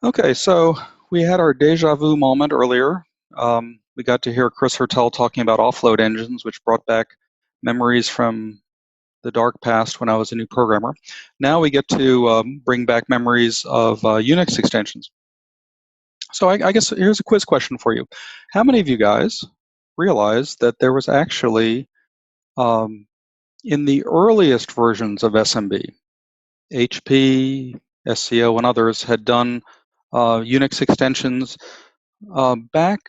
Okay, so we had our deja vu moment earlier. We got to hear Chris Hertel talking about offload engines, which brought back memories from the dark past when I was a new programmer. Now we get to bring back memories of Unix extensions. So I guess here's a quiz question for you. How many of you guys realize that there was actually, in the earliest versions of SMB, HP, SCO, and others had done Unix extensions back,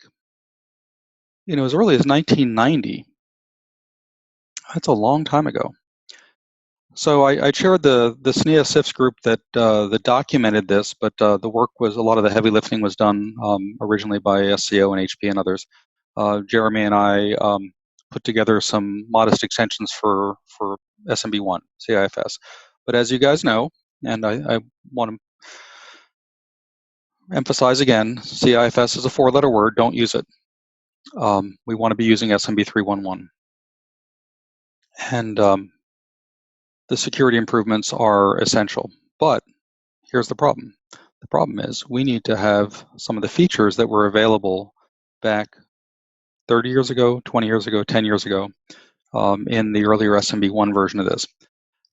as early as 1990. That's a long time ago. So I chaired the SNEA SIFs group that documented this, but the work was, a lot of the heavy lifting was done originally by SCO and HP and others. Jeremy and I put together some modest extensions for SMB1, CIFS. But as you guys know, and I want to emphasize again, CIFS is a 4-letter word, don't use it. We want to be using SMB3.1.1. And the security improvements are essential. But here's the problem. The problem is we need to have some of the features that were available back 30 years ago, 20 years ago, 10 years ago in the earlier SMB1 version of this.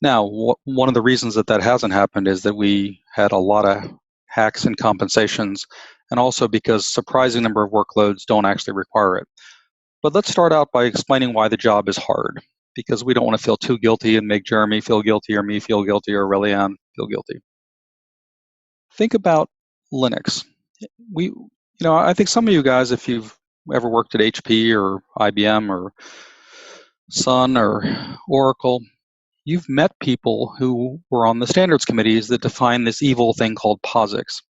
Now, one of the reasons that hasn't happened is that we had a lot of hacks and compensations, and also because a surprising number of workloads don't actually require it. But let's start out by explaining why the job is hard, because we don't want to feel too guilty and make Jeremy feel guilty or me feel guilty or Relian feel guilty. Think about Linux. I think some of you guys, if you've ever worked at HP or IBM or Sun or Oracle, you've met people who were on the standards committees that define this evil thing called POSIX.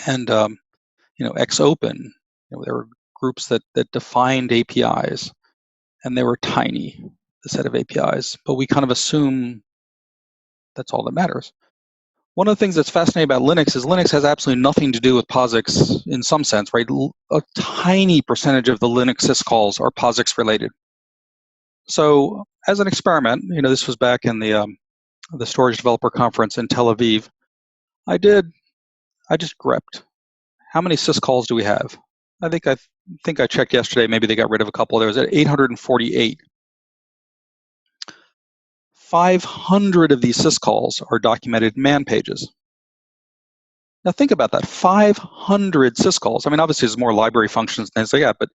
And, XOpen, there were groups that defined APIs, and they were tiny, the set of APIs, but we kind of assume that's all that matters. One of the things that's fascinating about Linux is Linux has absolutely nothing to do with POSIX in some sense, right? A tiny percentage of the Linux syscalls are POSIX related. So as an experiment, this was back in the Storage Developer Conference in Tel Aviv, I just grepped. How many syscalls do we have? I think I checked yesterday, maybe they got rid of a couple. There was at 848. 500 of these syscalls are documented in man pages. Now think about that, 500 syscalls. I mean, obviously there's more library functions and things like that, but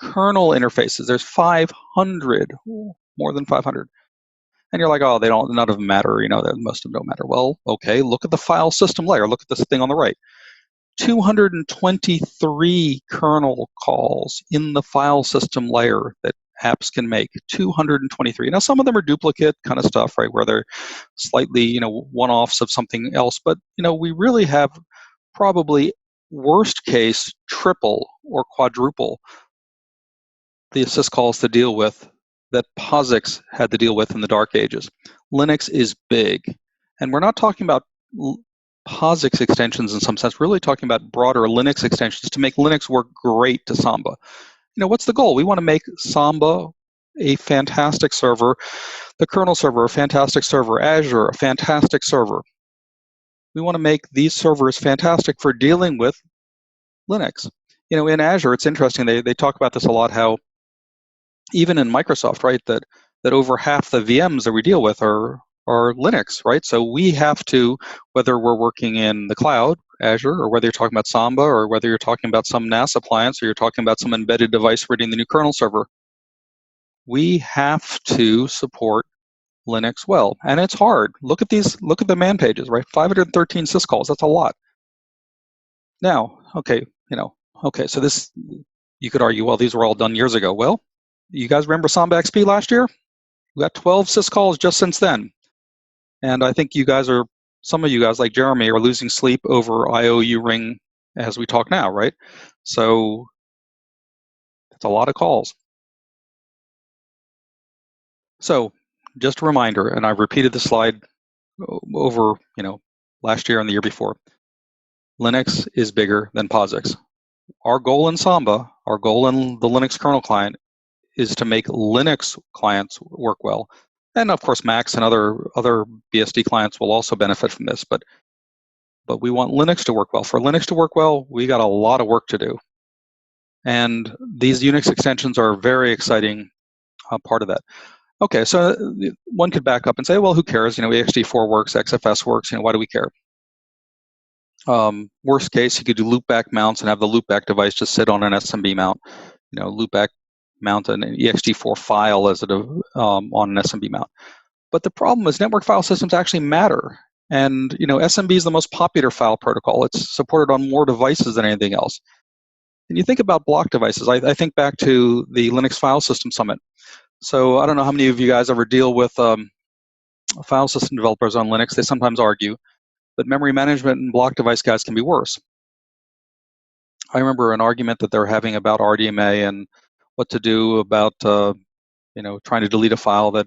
kernel interfaces, there's 500, more than 500. And you're like, oh, none of them matter, most of them don't matter. Well, okay, look at the file system layer. Look at this thing on the right. 223 kernel calls in the file system layer that apps can make, 223. Now, some of them are duplicate kind of stuff, right, where they're slightly, one-offs of something else. But, we really have probably worst case triple or quadruple the syscalls to deal with that POSIX had to deal with in the dark ages. Linux is big. And we're not talking about POSIX extensions in some sense. We're really talking about broader Linux extensions to make Linux work great to Samba. What's the goal? We want to make Samba a fantastic server, the kernel server a fantastic server, Azure a fantastic server. We want to make these servers fantastic for dealing with Linux. In Azure, it's interesting, they talk about this a lot, how even in Microsoft, right, that over half the VMs that we deal with are Linux, right? So we have to, whether we're working in the cloud, Azure, or whether you're talking about Samba, or whether you're talking about some NAS appliance, or you're talking about some embedded device reading the new kernel server, we have to support Linux well. And it's hard. Look at the man pages, right? 513 syscalls, that's a lot. Now, okay, so this, you could argue, well, these were all done years ago. Well, you guys remember sambaXP last year? We got 12 syscalls just since then. And I think some of you guys, like Jeremy, are losing sleep over IOU ring as we talk now, right? So it's a lot of calls. So just a reminder, and I've repeated the slide over, last year and the year before. Linux is bigger than POSIX. Our goal in Samba, our goal in the Linux kernel client, is to make Linux clients work well. And of course, Macs and other BSD clients will also benefit from this. But but we want Linux to work well. For Linux to work well, we got a lot of work to do. And these Unix extensions are a very exciting part of that. Okay, so one could back up and say, well, who cares? ext4 works, XFS works, why do we care? Worst case, you could do loopback mounts and have the loopback device just sit on an SMB mount. Loopback mount an ext4 file as on an SMB mount. But the problem is network file systems actually matter. And SMB is the most popular file protocol. It's supported on more devices than anything else. And you think about block devices. I think back to the Linux File System Summit. So I don't know how many of you guys ever deal with file system developers on Linux. They sometimes argue, but memory management and block device guys can be worse. I remember an argument that they were having about RDMA and what to do about trying to delete a file that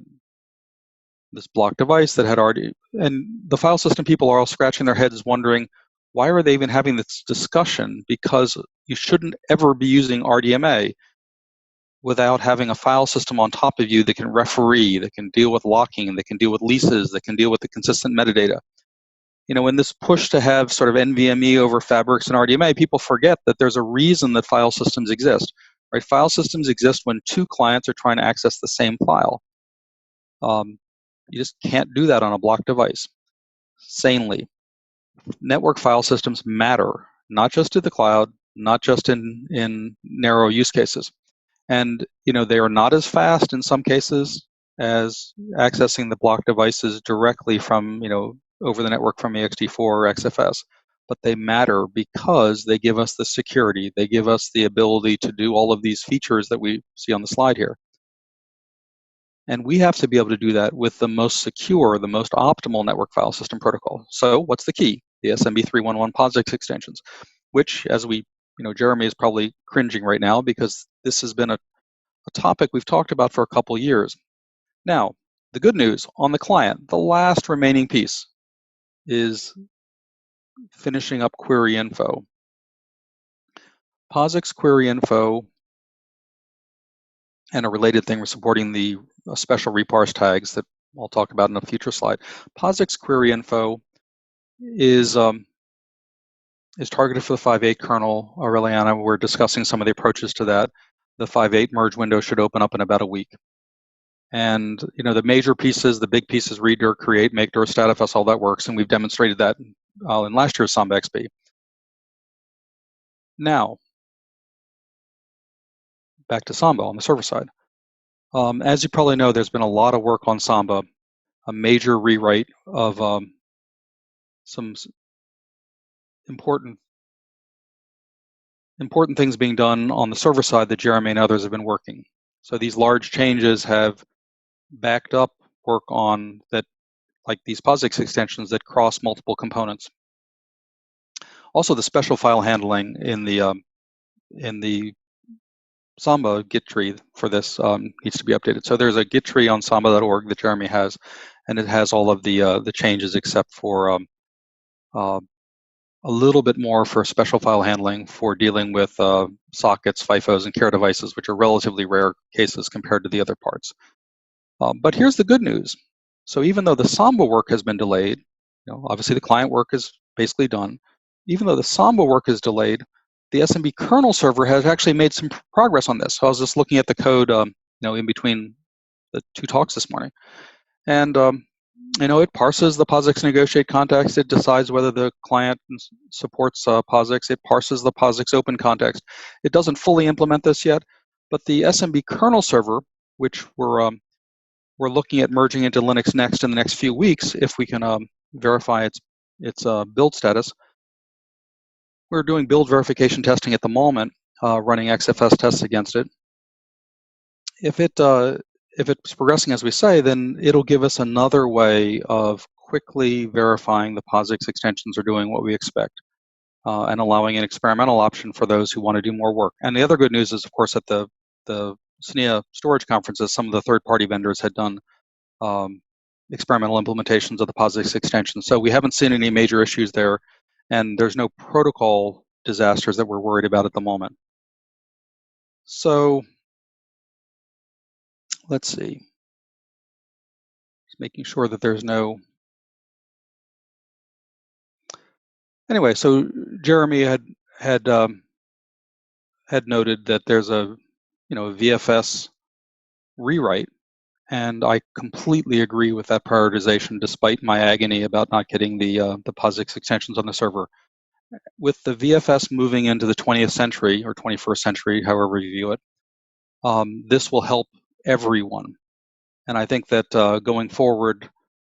this block device that had RD, and the file system people are all scratching their heads wondering, why are they even having this discussion? Because you shouldn't ever be using RDMA without having a file system on top of you that can referee, that can deal with locking, that can deal with leases, that can deal with the consistent metadata. In this push to have sort of NVMe over fabrics and RDMA, people forget that there's a reason that file systems exist. Right? File systems exist when two clients are trying to access the same file. You just can't do that on a block device sanely. Network file systems matter, not just to the cloud, not just in narrow use cases. And they are not as fast in some cases as accessing the block devices directly from over the network from ext4 or XFS, but they matter because they give us the security. They give us the ability to do all of these features that we see on the slide here. And we have to be able to do that with the most secure, the most optimal network file system protocol. So what's the key? The SMB3.1.1 POSIX extensions, which, as Jeremy is probably cringing right now because this has been a topic we've talked about for a couple years. Now, the good news on the client, the last remaining piece is finishing up query info. POSIX query info and a related thing, we're supporting the special reparse tags that I'll talk about in a future slide. POSIX query info is targeted for the 5.8 kernel. Aureliana, we're discussing some of the approaches to that. The 5.8 merge window should open up in about a week. And the major pieces, the big pieces, read dir, create, make dir, statfs, all that works, and we've demonstrated that in last year's sambaXP. Now, back to Samba on the server side. As you probably know, there's been a lot of work on Samba, a major rewrite of some important things being done on the server side that Jeremy and others have been working. So these large changes have backed up work on that, like these POSIX extensions that cross multiple components. Also, the special file handling in the Samba Git tree for this needs to be updated. So there's a Git tree on samba.org that Jeremy has, and it has all of the changes except for a little bit more for special file handling for dealing with sockets, FIFOs, and care devices, which are relatively rare cases compared to the other parts. But here's the good news. So even though the Samba work has been delayed, obviously the client work is basically done. Even though the Samba work is delayed, the SMB kernel server has actually made some progress on this. So I was just looking at the code, in between the two talks this morning, and it parses the POSIX negotiate context. It decides whether the client supports POSIX. It parses the POSIX open context. It doesn't fully implement this yet, but the SMB kernel server, which we're looking at merging into Linux Next in the next few weeks, if we can verify its build status. We're doing build verification testing at the moment, running XFS tests against it. If it's progressing as we say, then it'll give us another way of quickly verifying the POSIX extensions are doing what we expect, and allowing an experimental option for those who want to do more work. And the other good news is, of course, at the SNIA storage conferences, some of the third-party vendors had done experimental implementations of the POSIX extension. So we haven't seen any major issues there, and there's no protocol disasters that we're worried about at the moment. So let's see. Just making sure that there's no Anyway, so Jeremy had noted that there's a VFS rewrite, and I completely agree with that prioritization, despite my agony about not getting the POSIX extensions on the server. With the VFS moving into the 20th century or 21st century, however you view it, this will help everyone. And I think that going forward,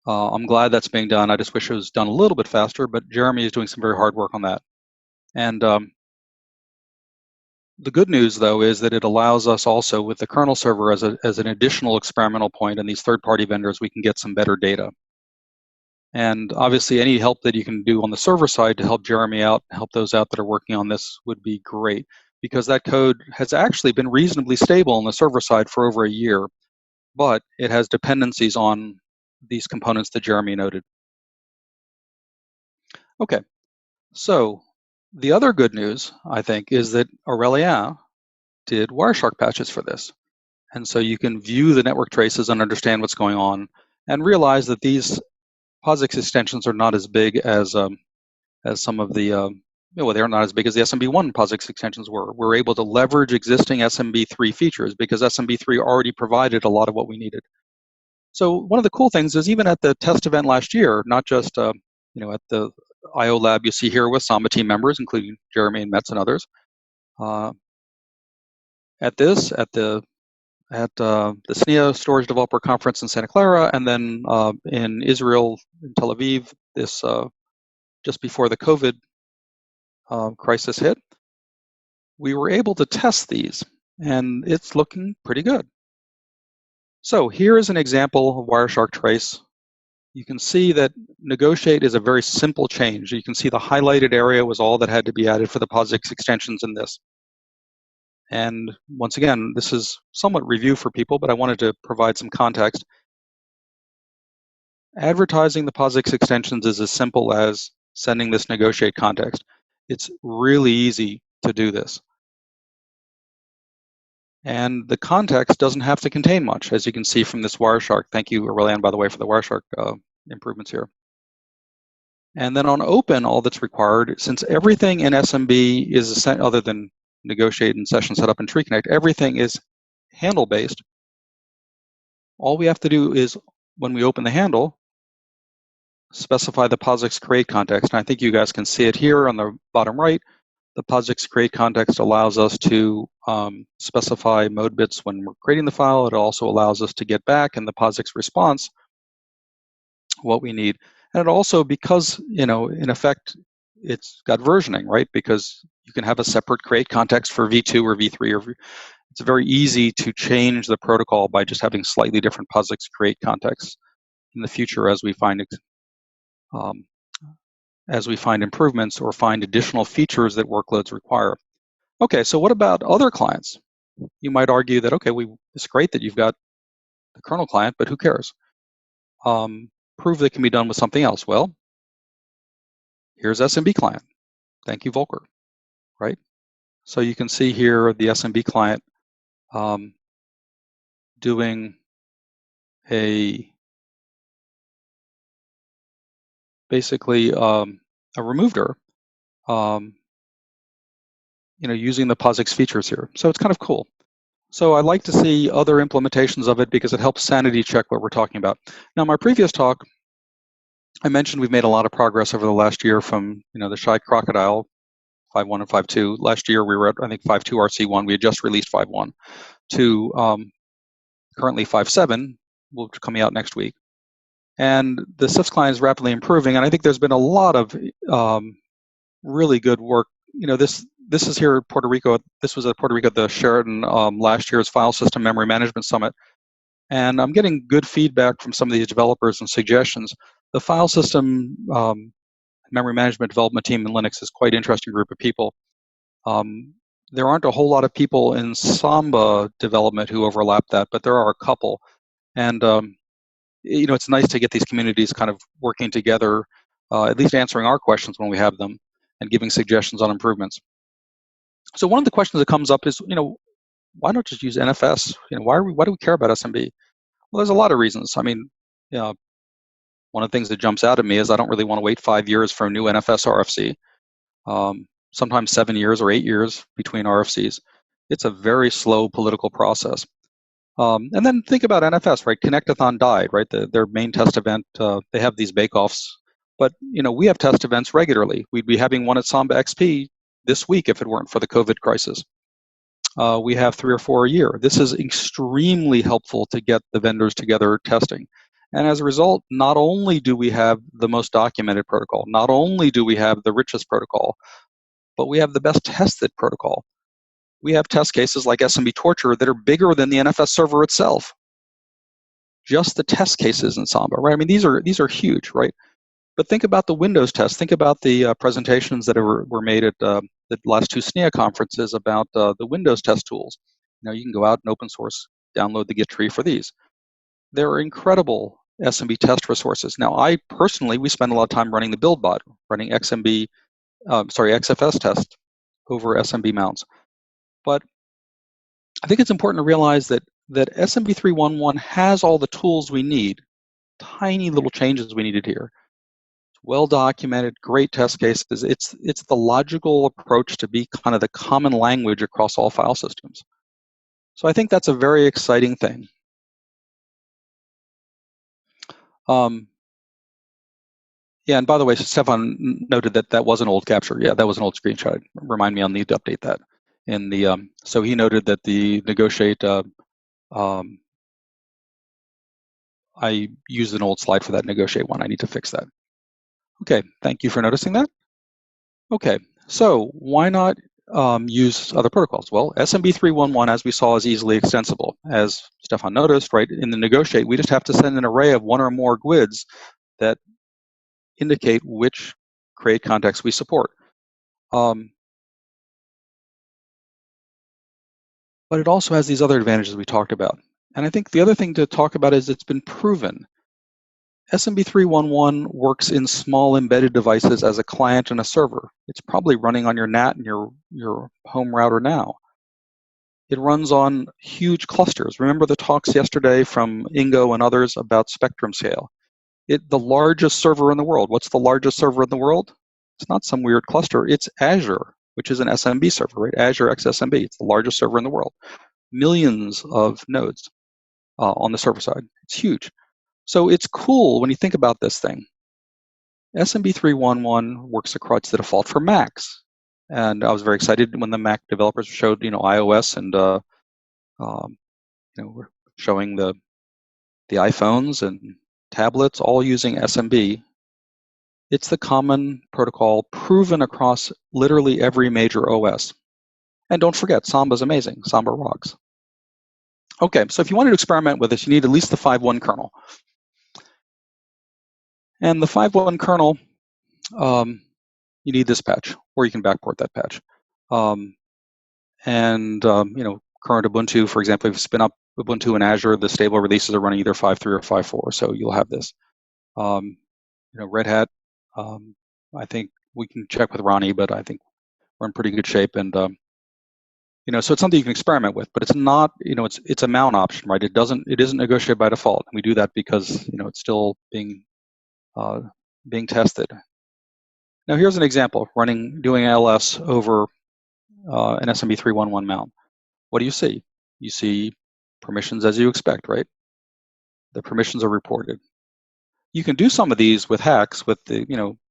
I'm glad that's being done. I just wish it was done a little bit faster, but Jeremy is doing some very hard work on that. And the good news, though, is that it allows us also with the kernel server as an additional experimental point, and these third-party vendors, we can get some better data. And obviously, any help that you can do on the server side to help Jeremy out, help those out that are working on this would be great, because that code has actually been reasonably stable on the server side for over a year, but it has dependencies on these components that Jeremy noted. Okay, so the other good news, I think, is that Aurélien did Wireshark patches for this. And so you can view the network traces and understand what's going on and realize that these POSIX extensions are not as big as some of the, well, they're not as big as the SMB1 POSIX extensions were. We're able to leverage existing SMB3 features because SMB3 already provided a lot of what we needed. So one of the cool things is even at the test event last year, not just at the IO lab you see here with Samba Team members, including Jeremy and Metz and others. At the SNIA Storage Developer Conference in Santa Clara, and then in Israel, in Tel Aviv, this just before the COVID crisis hit, we were able to test these, and it's looking pretty good. So here is an example of Wireshark trace. You can see that negotiate is a very simple change. You can see the highlighted area was all that had to be added for the POSIX extensions in this. And once again, this is somewhat review for people, but I wanted to provide some context. Advertising the POSIX extensions is as simple as sending this negotiate context. It's really easy to do this. And the context doesn't have to contain much, as you can see from this Wireshark. Thank you, Aurélien, by the way, for the Wireshark improvements here. And then on open, all that's required, since everything in SMB is, other than negotiate and session setup and tree connect, everything is handle-based. All we have to do is, when we open the handle, specify the POSIX create context. And I think you guys can see it here on the bottom right. The POSIX create context allows us to specify mode bits when we're creating the file. It also allows us to get back in the POSIX response what we need. And it also, because, in effect, it's got versioning, right? Because you can have a separate create context for V2 or V3. It's very easy to change the protocol by just having slightly different POSIX create contexts in the future as we find improvements or find additional features that workloads require. Okay, so what about other clients? You might argue that, okay, it's great that you've got the kernel client, but who cares? Prove that can be done with something else. Well, here's SMB client. Thank you, Volker, right? So you can see here the SMB client doing basically a remover, using the POSIX features here. So it's kind of cool. So I'd like to see other implementations of it because it helps sanity check what we're talking about. Now, my previous talk, I mentioned we've made a lot of progress over the last year from, the Shy Crocodile 5.1 and 5.2. Last year we were at, I think, 5.2 RC1. We had just released 5.1 to currently 5.7, will be coming out next week. And the SIFS client is rapidly improving, and I think there's been a lot of really good work. This is here at Puerto Rico. This was at Puerto Rico at the Sheraton last year's File System Memory Management Summit. And I'm getting good feedback from some of these developers and suggestions. The File System Memory Management Development Team in Linux is quite an interesting group of people. There aren't a whole lot of people in Samba development who overlap that, but there are a couple. And it's nice to get these communities kind of working together, at least answering our questions when we have them, and giving suggestions on improvements. So one of the questions that comes up is, why not just use NFS? Why do we care about SMB? Well, there's a lot of reasons. I mean, One of the things that jumps out at me is I don't really want to wait 5 years for a new NFS RFC. Sometimes 7 years or 8 years between RFCs. It's a very slow political process. And then think about NFS, right? Connectathon died, right? Their main test event, they have these bake-offs, but we have test events regularly. We'd be having one at SambaXP this week if it weren't for the COVID crisis. We have 3 or 4 a year. This is extremely helpful to get the vendors together testing. And as a result, not only do we have the most documented protocol, not only do we have the richest protocol, but we have the best tested protocol. We have test cases like SMB torture that are bigger than the NFS server itself. Just the test cases in Samba, right? I mean, these are huge, right? But think about the Windows test. Think about the presentations that were made at the last 2 SNIA conferences about the Windows test tools. You can go out and open source, download the Git tree for these. There are incredible SMB test resources. Now, we spend a lot of time running the build bot, running XFS test over SMB mounts. But I think it's important to realize that SMB3.1.1 has all the tools we need, tiny little changes we needed here. It's well documented, great test cases. It's the logical approach to be kind of the common language across all file systems. So I think that's a very exciting thing. Yeah, and by the way, Stefan noted that was an old capture. Yeah, that was an old screenshot. Remind me, I'll need to update that. In the so he noted that the negotiate. I used an old slide for that negotiate one. I need to fix that. Okay, thank you for noticing that. Okay, so why not use other protocols? Well, SMB3.1.1, as we saw, is easily extensible. As Stefan noticed, right, in the negotiate, we just have to send an array of 1 or more GUIDs that indicate which create context we support. But it also has these other advantages we talked about. And I think the other thing to talk about is it's been proven. SMB3.1.1 works in small embedded devices as a client and a server. It's probably running on your NAT and your home router now. It runs on huge clusters. Remember the talks yesterday from Ingo and others about spectrum scale. The largest server in the world. What's the largest server in the world? It's not some weird cluster. It's Azure, which is an SMB server, right? Azure X SMB. It's the largest server in the world. Millions of nodes on the server side. It's huge. So it's cool when you think about this thing. SMB3.1.1 works across the default for Macs. And I was very excited when the Mac developers showed, iOS and, we're showing the iPhones and tablets all using SMB. It's the common protocol proven across literally every major OS. And don't forget, Samba's amazing. Samba rocks. Okay, so if you wanted to experiment with this, you need at least the 5.1 kernel. And the 5.1 kernel, you need this patch, or you can backport that patch. Current Ubuntu, for example, if you spin up Ubuntu in Azure, the stable releases are running either 5.3 or 5.4, so you'll have this. Red Hat, I think we can check with Ronnie, but I think we're in pretty good shape. And so it's something you can experiment with, but it's not, it's a mount option, right? It isn't negotiated by default. We do that because it's still being tested. Now here's an example, doing LS over an SMB3.1.1 mount. What do you see? You see permissions as you expect, right? The permissions are reported. You can do some of these with hacks, with the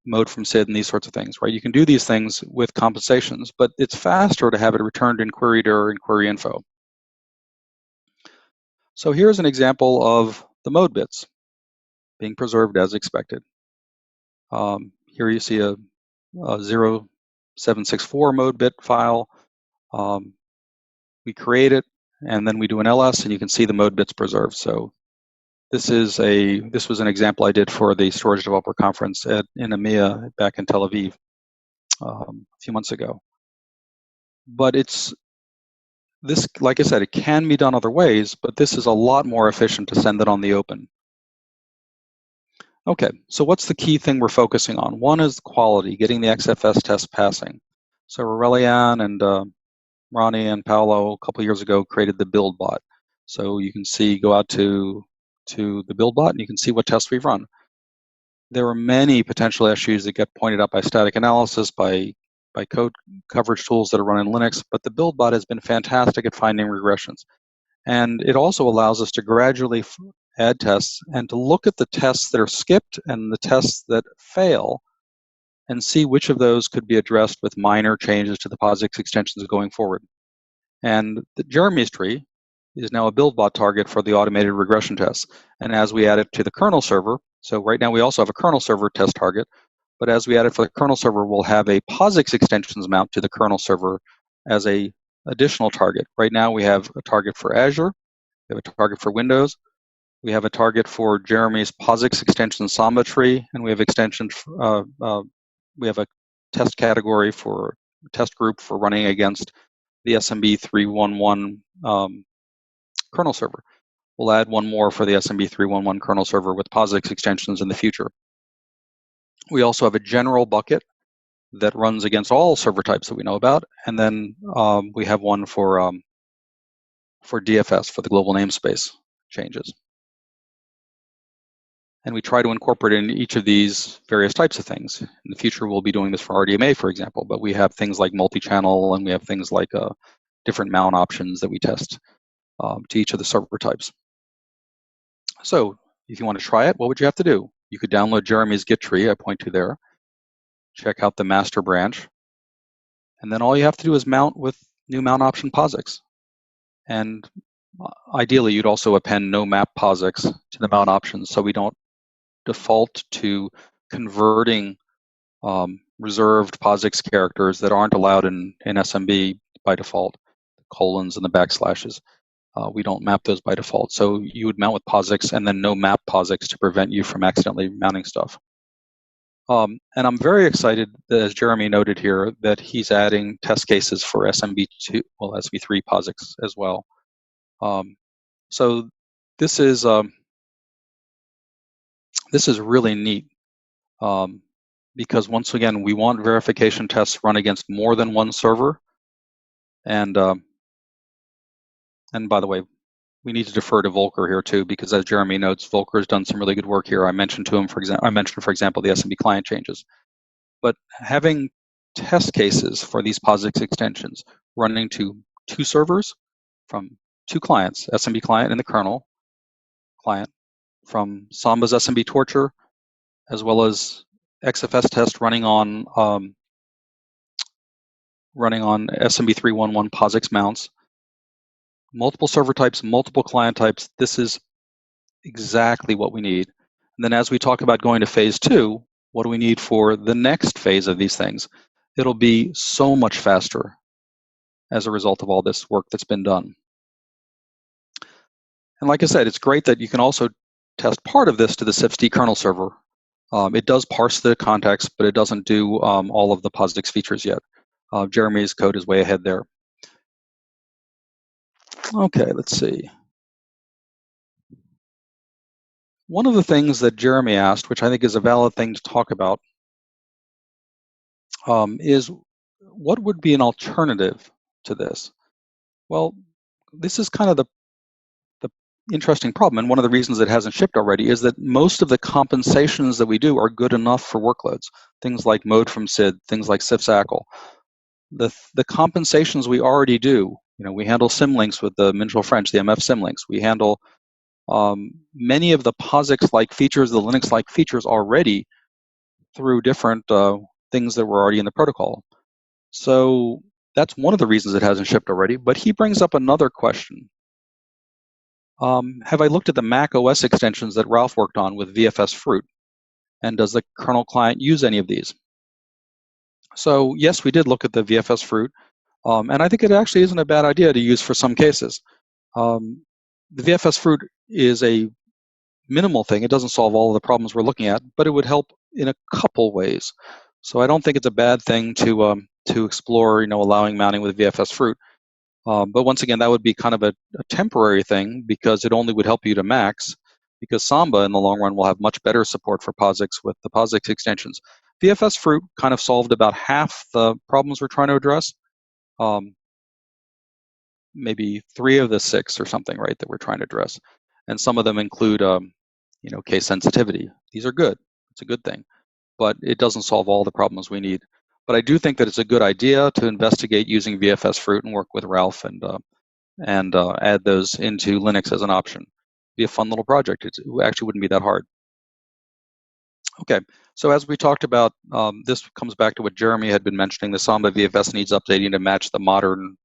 mode from SID and these sorts of things, right? You can do these things with compensations, but it's faster to have it returned in query dir and query info. So here's an example of the mode bits being preserved as expected. Here you see a 0764 mode bit file. We create it, and then we do an LS, and you can see the mode bits preserved. So this was an example I did for the Storage Developer Conference in EMEA back in Tel Aviv a few months ago. But like I said, it can be done other ways, but this is a lot more efficient to send it on the open. Okay, so what's the key thing we're focusing on? One is quality, getting the XFS test passing. So Aurelian and Ronnie and Paolo a couple years ago created the build bot. So you can go out to the build bot and you can see what tests we've run. There are many potential issues that get pointed out by static analysis, by code coverage tools that are run in Linux, but the BuildBot has been fantastic at finding regressions. And it also allows us to gradually add tests and to look at the tests that are skipped and the tests that fail and see which of those could be addressed with minor changes to the POSIX extensions going forward. And the Jeremy's tree is now a BuildBot target for the automated regression tests. And as we add it to the kernel server, so right now we also have a kernel server test target, but as we add it for the kernel server, we'll have a POSIX extensions mount to the kernel server as a additional target. Right now we have a target for Azure, we have a target for Windows, we have a target for Jeremy's POSIX extension Samba tree, and we have we have a test category for test group for running against the SMB3.1.1 kernel server. We'll add one more for the SMB3.1.1 kernel server with POSIX extensions in the future. We also have a general bucket that runs against all server types that we know about, and then we have one for DFS, for the global namespace changes. And we try to incorporate in each of these various types of things. In the future, we'll be doing this for RDMA, for example, but we have things like multi-channel, and we have things like different mount options that we test to each of the server types. So if you want to try it, what would you have to do? You could download Jeremy's Git tree, I point to there, check out the master branch, and then all you have to do is mount with new mount option POSIX. And ideally, you'd also append no map POSIX to the mount options, so we don't default to converting reserved POSIX characters that aren't allowed in SMB by default, the colons and the backslashes. We don't map those by default. So you would mount with POSIX and then no map POSIX to prevent you from accidentally mounting stuff. And I'm very excited, as Jeremy noted here, that he's adding test cases for SMB2, well, SMB3 POSIX as well. So this is really neat because once again, we want verification tests run against more than one server. And by the way, we need to defer to Volker here too, because as Jeremy notes, Volker has done some really good work here. I mentioned to him, for example, the smbclient changes. But having test cases for these POSIX extensions running to two servers from two clients, smbclient and the kernel client, from Samba's SMB torture, as well as XFS test running on SMB3.1.1 POSIX mounts, multiple server types, multiple client types. This is exactly what we need. And then as we talk about going to phase 2, what do we need for the next phase of these things? It'll be so much faster as a result of all this work that's been done. And like I said, it's great that you can also test part of this to the SIFSD kernel server. It does parse the context, but it doesn't do all of the POSIX features yet. Jeremy's code is way ahead there. Okay, let's see. One of the things that Jeremy asked, which I think is a valid thing to talk about, is what would be an alternative to this? Well, this is kind of the interesting problem, and one of the reasons it hasn't shipped already is that most of the compensations that we do are good enough for workloads. Things like mode from SID, things like syscalls. The compensations we already do, we handle symlinks with the Minchel French, the MF symlinks. We handle many of the POSIX-like features, the Linux-like features already through different things that were already in the protocol. So that's one of the reasons it hasn't shipped already, but he brings up another question. Have I looked at the Mac OS extensions that Ralph worked on with VFS Fruit? And does the kernel client use any of these? So yes, we did look at the VFS Fruit, and I think it actually isn't a bad idea to use for some cases. The VFS Fruit is a minimal thing. It doesn't solve all of the problems we're looking at, but it would help in a couple ways. So I don't think it's a bad thing to explore, allowing mounting with VFS Fruit. But once again, that would be kind of a temporary thing because it only would help you to max, because Samba in the long run will have much better support for POSIX with the POSIX extensions. VFS Fruit kind of solved about half the problems we're trying to address, maybe 3 of the 6 or something, right, that we're trying to address. And some of them include, case sensitivity. These are good. It's a good thing, but it doesn't solve all the problems we need. But I do think that it's a good idea to investigate using VFS Fruit and work with Ralph and add those into Linux as an option. Be a fun little project. It actually wouldn't be that hard. Okay, so as we talked about, this comes back to what Jeremy had been mentioning. The Samba VFS needs updating to match the modern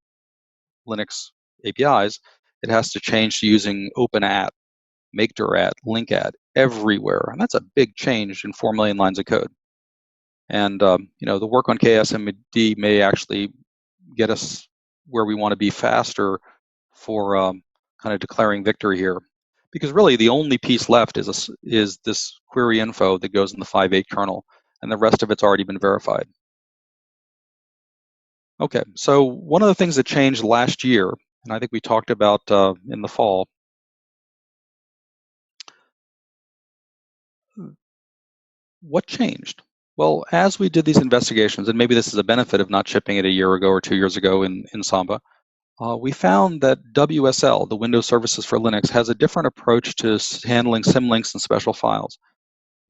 Linux APIs. It has to change to using open@, make-dir@, link@, everywhere, and that's a big change in 4 million lines of code. And the work on KSMD may actually get us where we want to be faster for kind of declaring victory here. Because really the only piece left is this query info that goes in the 5.8 kernel, and the rest of it's already been verified. Okay, so one of the things that changed last year, and I think we talked about in the fall, what changed? Well, as we did these investigations, and maybe this is a benefit of not shipping it a year ago or 2 years ago in Samba, we found that WSL, the Windows Services for Linux, has a different approach to handling symlinks and special files.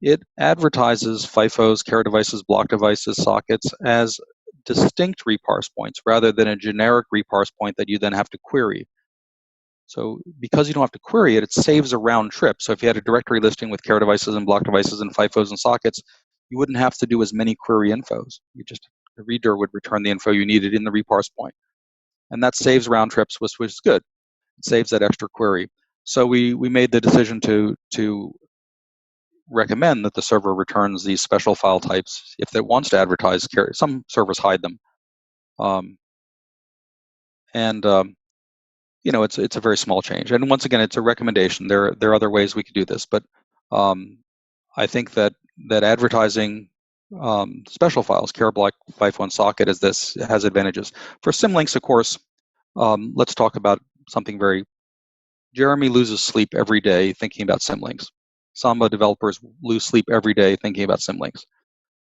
It advertises FIFOs, care devices, block devices, sockets as distinct reparse points rather than a generic reparse point that you then have to query. So because you don't have to query it, it saves a round trip. So if you had a directory listing with care devices and block devices and FIFOs and sockets, you wouldn't have to do as many query infos. The reader would return the info you needed in the reparse point. And that saves round trips, which is good. It saves that extra query. So we made the decision to recommend that the server returns these special file types if it wants to advertise. Some servers hide them. It's a very small change. And once again, it's a recommendation. There are other ways we could do this, but I think that advertising special files, care, block, FIFO, and socket as this has advantages. For symlinks, of course, let's talk about something very. Jeremy loses sleep every day thinking about symlinks. Samba developers lose sleep every day thinking about symlinks.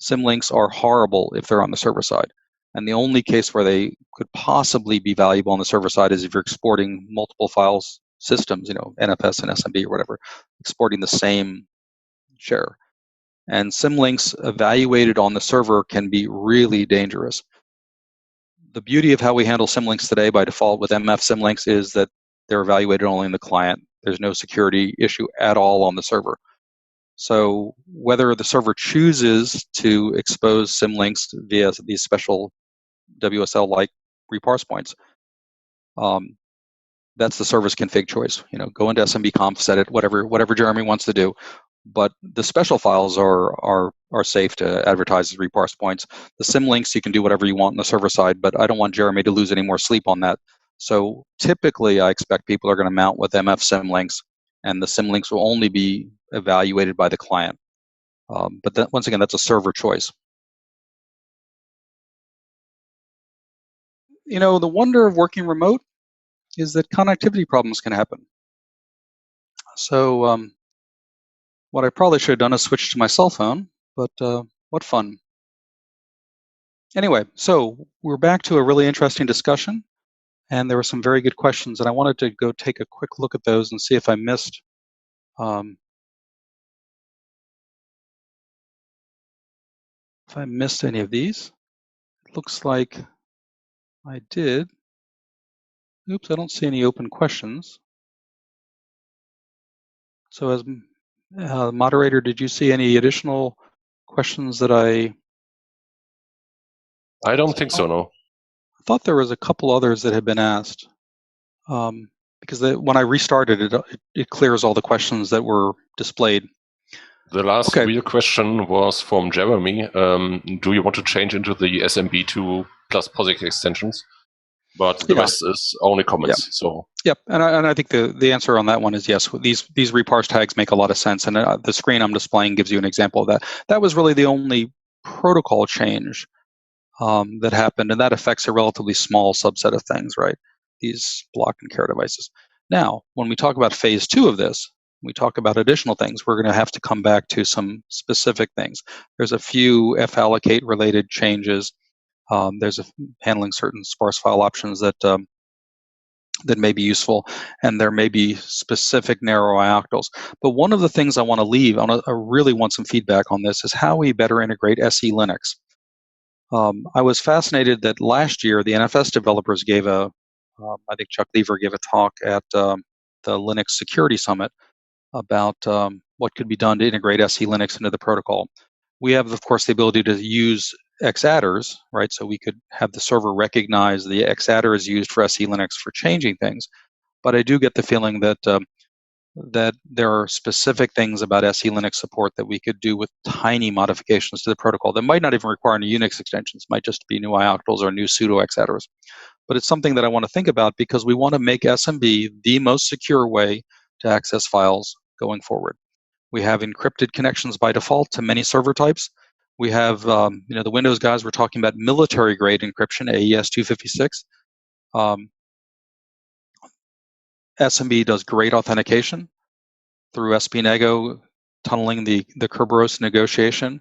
Symlinks are horrible if they're on the server side. And the only case where they could possibly be valuable on the server side is if you're exporting multiple files systems, NFS and SMB or whatever, exporting the same share. And symlinks evaluated on the server can be really dangerous. The beauty of how we handle symlinks today by default with MF symlinks is that they're evaluated only in the client. There's no security issue at all on the server. So whether the server chooses to expose symlinks via these special WSL-like reparse points, that's the server's config choice. Go into SMBconf, set it, whatever Jeremy wants to do. But the special files are safe to advertise as reparse points. The symlinks, you can do whatever you want on the server side, but I don't want Jeremy to lose any more sleep on that. So typically, I expect people are going to mount with MF symlinks, and the symlinks will only be evaluated by the client. But once again, that's a server choice. The wonder of working remote is that connectivity problems can happen. So what I probably should have done is switch to my cell phone, but what fun. Anyway, so we're back to a really interesting discussion, and there were some very good questions, and I wanted to go take a quick look at those and see if I missed any of these. It looks like I did. Oops, I don't see any open questions. So as moderator, did you see any additional questions that I don't think so, no. I thought there was a couple others that had been asked. Because when I restarted it, it clears all the questions that were displayed. The last real question was from Jeremy. Do you want to change into the SMB2 plus POSIX extensions? But the rest is only comments. So and I think the answer on that one is yes. These reparse tags make a lot of sense, and the screen I'm displaying gives you an example of that. That was really the only protocol change that happened, and that affects a relatively small subset of things, right? These block and care devices. Now, when we talk about phase 2 of this, we talk about additional things. We're going to have to come back to some specific things. There's a few fallocate related changes. There's handling certain sparse file options that that may be useful, and there may be specific narrow octals. But one of the things I want to leave, I really want some feedback on this, is how we better integrate SE Linux. I was fascinated that last year the NFS developers gave I think Chuck Lever gave a talk at the Linux Security Summit about what could be done to integrate SE Linux into the protocol. We have, of course, the ability to use X-adders, right? So we could have the server recognize the X-adder is used for SE Linux for changing things. But I do get the feeling that that there are specific things about SE Linux support that we could do with tiny modifications to the protocol that might not even require new Unix extensions, might just be new ioctls or new pseudo X-adders. But it's something that I want to think about because we want to make SMB the most secure way to access files going forward. We have encrypted connections by default to many server types. We have, the Windows guys were talking about military-grade encryption, AES 256. SMB does great authentication through SPNego, tunneling the Kerberos negotiation.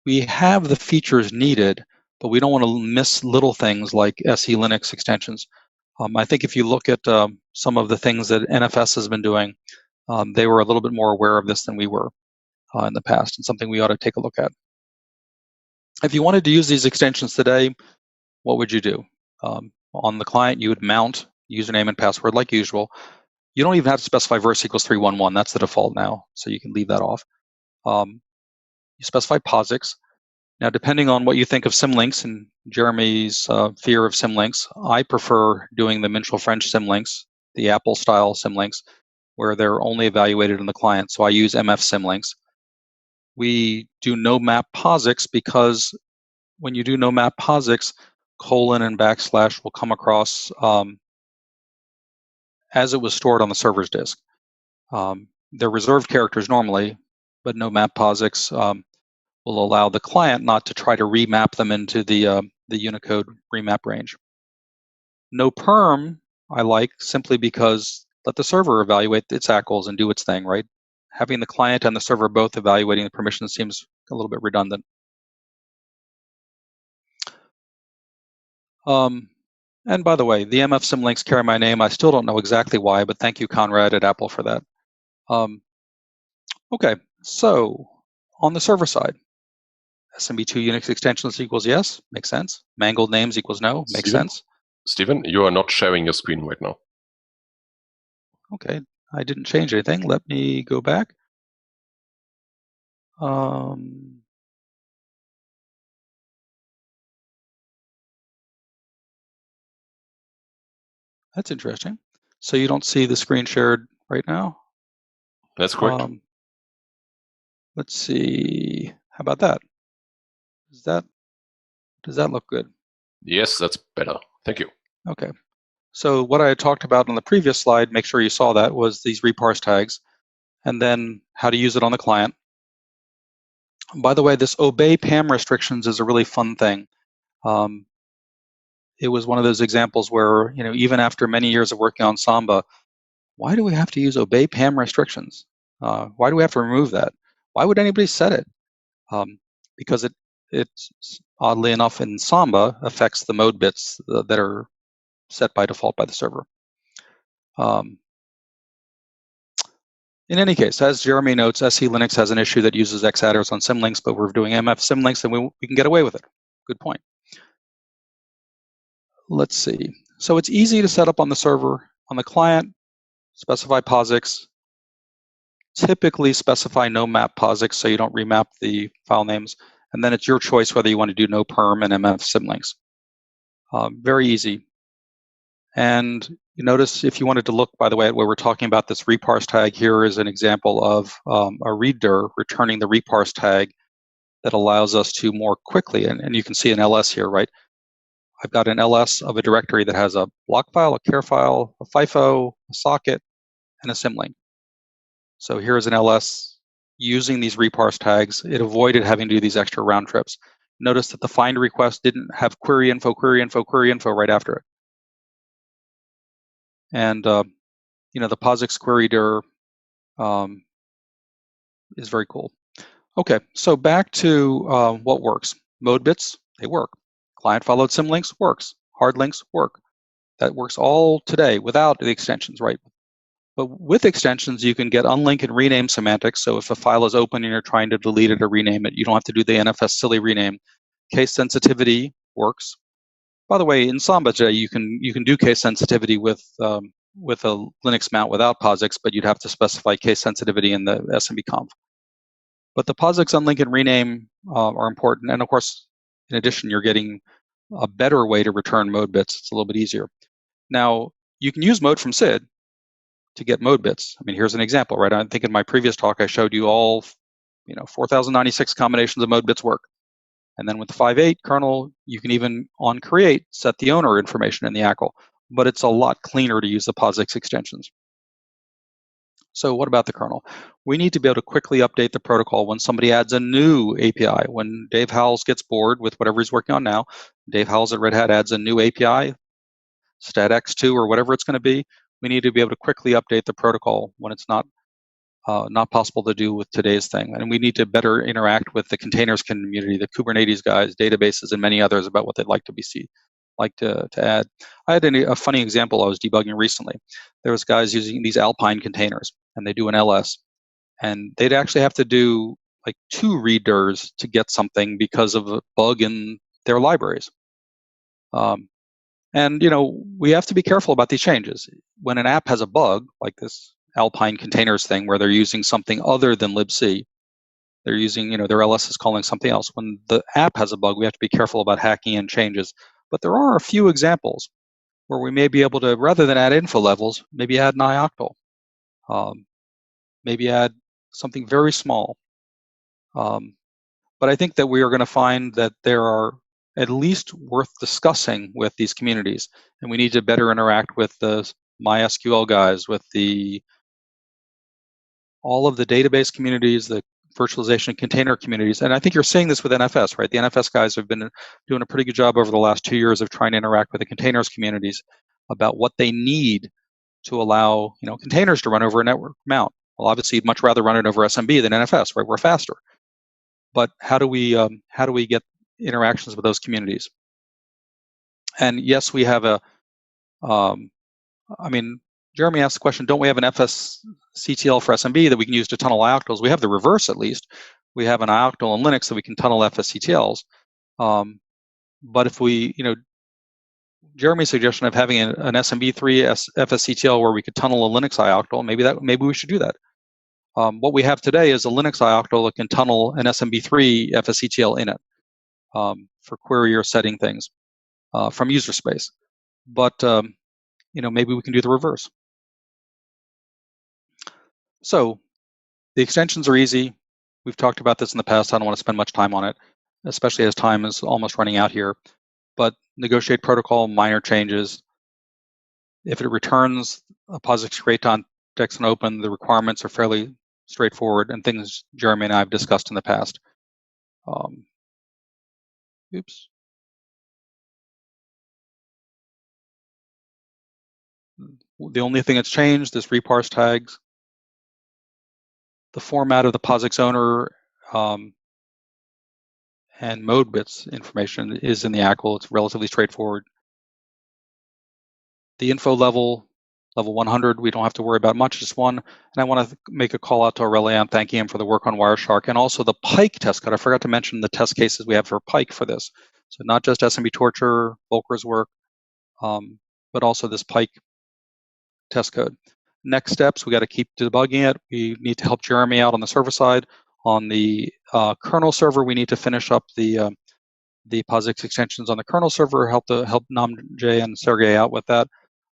We have the features needed, but we don't want to miss little things like SE Linux extensions. I think if you look at some of the things that NFS has been doing, they were a little bit more aware of this than we were in the past, and something we ought to take a look at. If you wanted to use these extensions today, what would you do? On the client, you would mount username and password like usual. You don't even have to specify verse equals 3.1.1. That's the default now, so you can leave that off. You specify POSIX. Now, depending on what you think of symlinks and Jeremy's fear of symlinks, I prefer doing the Minshall French symlinks, the Apple-style symlinks, where they're only evaluated in the client. So I use MF symlinks. We do no map POSIX because when you do no map POSIX, colon and backslash will come across as it was stored on the server's disk. They're reserved characters normally, but no map POSIX will allow the client not to try to remap them into the Unicode remap range. No perm I like simply because let the server evaluate its ACLs and do its thing, right? Having the client and the server both evaluating the permissions seems a little bit redundant. And by the way, the MF symlinks carry my name. I still don't know exactly why, but thank you, Conrad at Apple, for that. Okay, so on the server side, SMB2 Unix extensions equals yes, makes sense. Mangled names equals no, makes sense. Stephen, you are not sharing your screen right now. Okay, I didn't change anything. Let me go back. That's interesting. So you don't see the screen shared right now? That's correct. Let's see. How about that? Does that look good? Yes, that's better. Thank you. Okay. So what I had talked about on the previous slide, make sure you saw that, was these reparse tags, and then how to use it on the client. By the way, this obey PAM restrictions is a really fun thing. It was one of those examples where, even after many years of working on Samba, why do we have to use obey PAM restrictions? Why do we have to remove that? Why would anybody set it? Because it's oddly enough in Samba affects the mode bits that are set by default by the server. In any case, as Jeremy notes, SE Linux has an issue that uses X-adders on symlinks, but we're doing MF symlinks and we can get away with it. Good point. Let's see. So it's easy to set up on the server. On the client, specify POSIX. Typically specify no map POSIX so you don't remap the file names. And then it's your choice whether you want to do no perm and MF symlinks. Very easy. And you notice if you wanted to look, by the way, at where we're talking about this reparse tag, here is an example of a readdir returning the reparse tag that allows us to more quickly, and you can see an LS here, right? I've got an LS of a directory that has a block file, a char file, a FIFO, a socket, and a symlink. So here's an LS using these reparse tags. It avoided having to do these extra round trips. Notice that the find request didn't have query info, query info, query info right after it. And the POSIX query dir is very cool. Okay, so back to what works. Mode bits, they work. Client followed symlinks works. Hard links work. That works all today without the extensions, right? But with extensions, you can get unlink and rename semantics. So if a file is open and you're trying to delete it or rename it, you don't have to do the NFS silly rename. Case sensitivity works. By the way, in Samba today, you can do case sensitivity with a Linux mount without POSIX, but you'd have to specify case sensitivity in the SMB.conf. But the POSIX unlink and rename are important. And of course, in addition, you're getting a better way to return mode bits. It's a little bit easier. Now, you can use mode from SID to get mode bits. I mean, here's an example, right? I think in my previous talk, I showed you all, 4,096 combinations of mode bits work. And then with the 5.8 kernel, you can even on create set the owner information in the ACL, but it's a lot cleaner to use the POSIX extensions. So what about the kernel? We need to be able to quickly update the protocol when somebody adds a new API. When Dave Howells gets bored with whatever he's working on now, Dave Howells at Red Hat adds a new API, StatX2 or whatever it's going to be, we need to be able to quickly update the protocol when it's not possible to do with today's thing. And we need to better interact with the containers community, the Kubernetes guys, databases, and many others about what they'd like to add. I had a funny example I was debugging recently. There was guys using these Alpine containers, and they do an LS, and they'd actually have to do like 2 readers to get something because of a bug in their libraries. And we have to be careful about these changes. When an app has a bug, like this Alpine containers thing, where they're using something other than libc, they're using, their LS is calling something else. When the app has a bug, we have to be careful about hacking in changes. But there are a few examples where we may be able to, rather than add Infolevels, maybe add an ioctl, maybe add something very small. But I think that we are going to find that there are at least worth discussing with these communities, and we need to better interact with the MySQL guys, with all of the database communities, the virtualization and container communities. And I think you're seeing this with NFS, right? The NFS guys have been doing a pretty good job over the last 2 years of trying to interact with the containers communities about what they need to allow containers to run over a network mount. Well, obviously, you'd much rather run it over SMB than NFS, right? We're faster. But how do we get interactions with those communities? And yes, we have Jeremy asked the question, don't we have an FSCTL for SMB that we can use to tunnel ioctls? We have the reverse, at least. We have an ioctl in Linux that we can tunnel FSCTLs. But if we, Jeremy's suggestion of having an SMB3 FSCTL where we could tunnel a Linux ioctl, maybe we should do that. What we have today is a Linux ioctl that can tunnel an SMB3 FSCTL in it for query or setting things from user space. But maybe we can do the reverse. So the extensions are easy. We've talked about this in the past. I don't want to spend much time on it, especially as time is almost running out here. But negotiate protocol, minor changes. If it returns a POSIX create context and open, the requirements are fairly straightforward and things Jeremy and I have discussed in the past. Oops. The only thing that's changed is reparse tags. The format of the POSIX owner and mode bits information is in the ACL. It's relatively straightforward. The info level 100, we don't have to worry about much, just one. And I want to make a call out to Aurelian, thanking him for the work on Wireshark and also the Pike test code. I forgot to mention the test cases we have for Pike for this. So not just SMB torture, Volker's work, but also this Pike test code. Next steps, we got to keep debugging it. We need to help Jeremy out on the server side. On the kernel server, we need to finish up the POSIX extensions on the kernel server, help Namjay and Sergey out with that.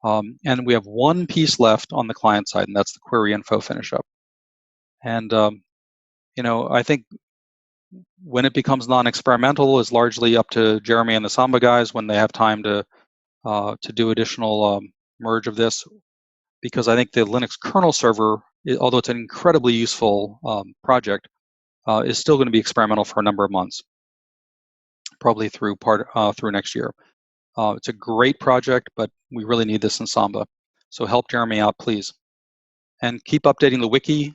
And we have one piece left on the client side, and that's the query info finish up. And I think when it becomes non-experimental is largely up to Jeremy and the Samba guys when they have time to do additional merge of this, because I think the Linux kernel server, although it's an incredibly useful project, is still going to be experimental for a number of months, probably through next year. It's a great project, but we really need this in Samba. So help Jeremy out, please. And keep updating the wiki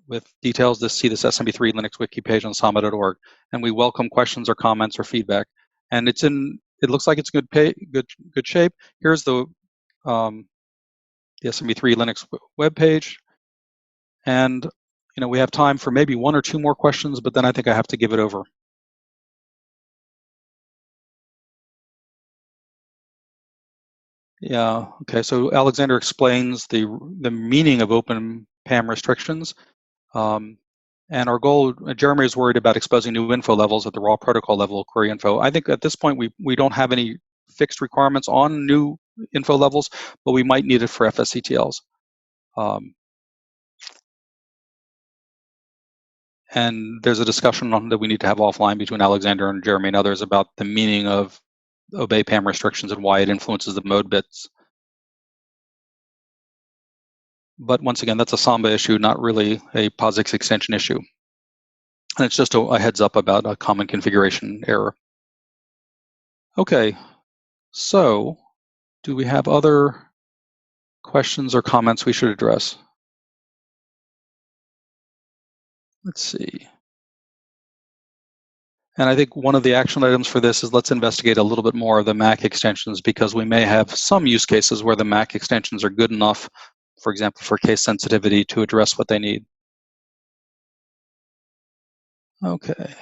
with details to see this SMB3 Linux wiki page on samba.org. And we welcome questions or comments or feedback. And it looks like it's good shape. Here's the the SMB3 Linux web page. And we have time for maybe one or two more questions, but then I think I have to give it over. Yeah, okay, so Alexander explains the meaning of open PAM restrictions. And our goal, Jeremy is worried about exposing new info levels at the raw protocol level of query info. I think at this point we don't have any fixed requirements on new info levels, but we might need it for FSCTLs. And there's a discussion that we need to have offline between Alexander and Jeremy and others about the meaning of obey PAM restrictions and why it influences the mode bits. But once again, that's a Samba issue, not really a POSIX extension issue. And it's just a heads up about a common configuration error. Okay, so do we have other questions or comments we should address? Let's see. And I think one of the action items for this is let's investigate a little bit more of the Mac extensions, because we may have some use cases where the Mac extensions are good enough, for example, for case sensitivity to address what they need. Okay.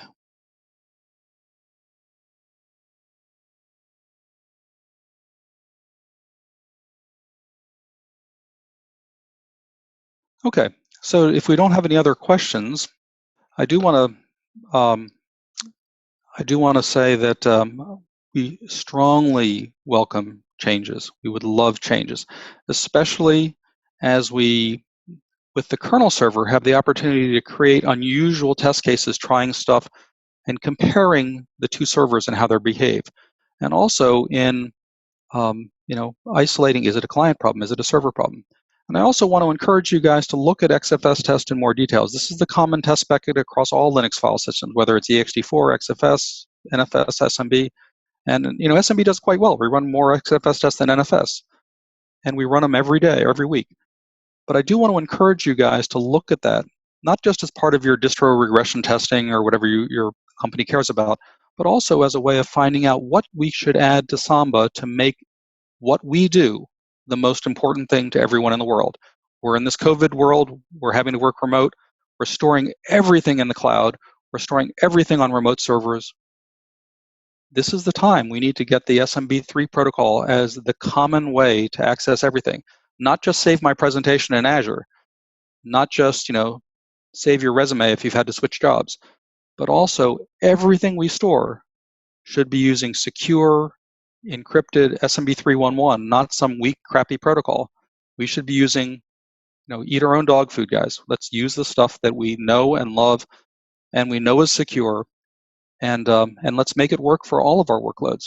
Okay, so if we don't have any other questions, I do want to say that we strongly welcome changes. We would love changes, especially as we, with the kernel server, have the opportunity to create unusual test cases, trying stuff and comparing the two servers and how they behave, and also in isolating, is it a client problem, is it a server problem? And I also want to encourage you guys to look at XFS test in more details. This is the common test bucket across all Linux file systems, whether it's ext4, XFS, NFS, SMB. And SMB does quite well. We run more XFS tests than NFS, and we run them every day, every week. But I do want to encourage you guys to look at that, not just as part of your distro regression testing or whatever your company cares about, but also as a way of finding out what we should add to Samba to make what we do the most important thing to everyone in the world. We're in this COVID world. We're having to work remote. We're storing everything in the cloud. We're storing everything on remote servers. This is the time we need to get the SMB3 protocol as the common way to access everything. Not just save my presentation in Azure, not just save your resume if you've had to switch jobs, but also everything we store should be using secure, encrypted SMB3.1.1, not some weak, crappy protocol. We should be using, eat our own dog food, guys. Let's use the stuff that we know and love and we know is secure, and let's make it work for all of our workloads.